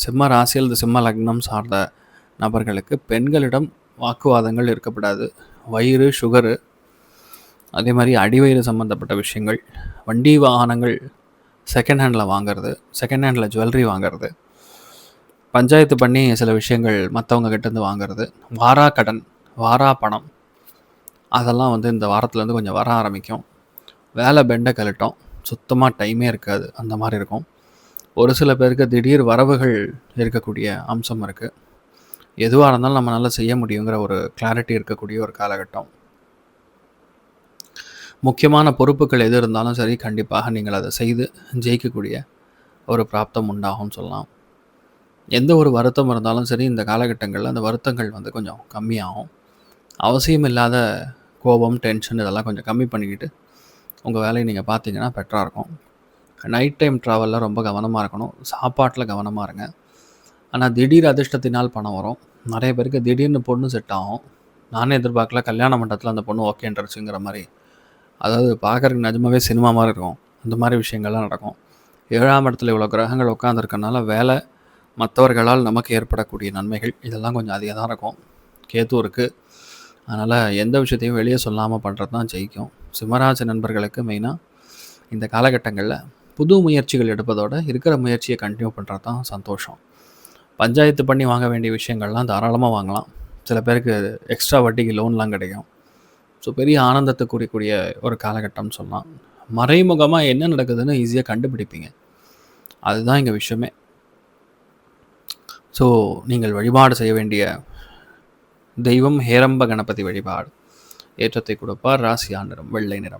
சிம்ம ராசி அல்லது சிம்ம லக்னம் சார்ந்த நபர்களுக்கு பெண்களிடம் வாக்குவாதங்கள் இருக்கப்படாது. வயிறு, சுகரு, அதே மாதிரி அடிவயிறு சம்மந்தப்பட்ட விஷயங்கள், வண்டி வாகனங்கள் செகண்ட் ஹேண்டில் வாங்குறது, செகண்ட் ஹேண்டில் ஜுவல்லரி வாங்குறது, பஞ்சாயத்து பண்ணி சில விஷயங்கள் மற்றவங்க கிட்டேருந்து வாங்குறது, வாரா கடன், வாரா பணம், அதெல்லாம் வந்து இந்த வாரத்துலேருந்து கொஞ்சம் வர ஆரம்பிக்கும். வேலை பெண்டை கழட்டும், சுத்தமாக டைமே இருக்காது, அந்த மாதிரி இருக்கும். ஒரு சில பேருக்கு திடீர் வரவுகள் இருக்கக்கூடிய அம்சம் இருக்குது. எதுவாக இருந்தாலும் நம்மளால் செய்ய முடியுங்கிற ஒரு கிளாரிட்டி இருக்கக்கூடிய ஒரு காலகட்டம். முக்கியமான பொறுப்புகள் எது இருந்தாலும் சரி, கண்டிப்பாக நீங்கள் அதை செய்து ஜெயிக்கக்கூடிய ஒரு பிராப்தம் உண்டாகும்னு சொல்லலாம். எந்த ஒரு வருத்தம் இருந்தாலும் சரி, இந்த காலகட்டங்களில் அந்த வருத்தங்கள் வந்து கொஞ்சம் கம்மியாகும். அவசியம் இல்லாத கோபம், டென்ஷன் இதெல்லாம் கொஞ்சம் கம்மி பண்ணிக்கிட்டு உங்கள் வேலையை நீங்கள் பார்த்தீங்கன்னா பெட்டராக இருக்கும். நைட் டைம் ட்ராவலில் ரொம்ப கவனமாக இருக்கணும். சாப்பாட்டில் கவனமாக இருங்க. ஆனால் திடீர் அதிர்ஷ்டத்தினால் பணம் வரும். நிறைய பேருக்கு திடீர்னு பொண்ணு செட் ஆகும். நானே எதிர்பார்க்கல, கல்யாண மண்டபத்தில் அந்த பொண்ணு ஓகேன்றச்சுங்கிற மாதிரி. அதாவது பார்க்குறதுக்கு நிஜமாவே சினிமா மாதிரி இருக்கும். அந்த மாதிரி விஷயங்கள்லாம் நடக்கும். 7ஆம் இடத்துல இவ்வளோ கிரகங்கள் உட்காந்துருக்கனால வேலை, மற்றவர்களால் நமக்கு ஏற்படக்கூடிய நன்மைகள் இதெல்லாம் கொஞ்சம் அதிகம் தான் இருக்கும். கேது இருக்குது. அதனால் எந்த விஷயத்தையும் வெளியே சொல்லாமல் பண்ணுறது தான் ஜெயிக்கும். சிம்மராசி நண்பர்களுக்கு மெயினாக இந்த காலகட்டங்களில் புது முயற்சிகள் எடுப்பதோட இருக்கிற முயற்சியை கண்டினியூ பண்ணுறது தான் சந்தோஷம். பஞ்சாயத்து பண்ணி வாங்க வேண்டிய விஷயங்கள்லாம் தாராளமாக வாங்கலாம். சில பேருக்கு எக்ஸ்ட்ரா வட்டிக்கு லோன்லாம் கிடைக்கும். ஸோ பெரிய ஆனந்தத்தை குறிக்கூடிய ஒரு காலகட்டம்னு சொல்லலாம். மறைமுகமாக என்ன நடக்குதுன்னு ஈஸியாக கண்டுபிடிப்பீங்க. அதுதான் இங்கே விஷயமே. ஸோ நீங்கள் வழிபாடு செய்ய வேண்டிய தெய்வம் ஹேரம்ப கணபதி வழிபாடு. ஏற்றத்தை கொடுப்பார். ராசியா நிறம் வெள்ளை நிறம்.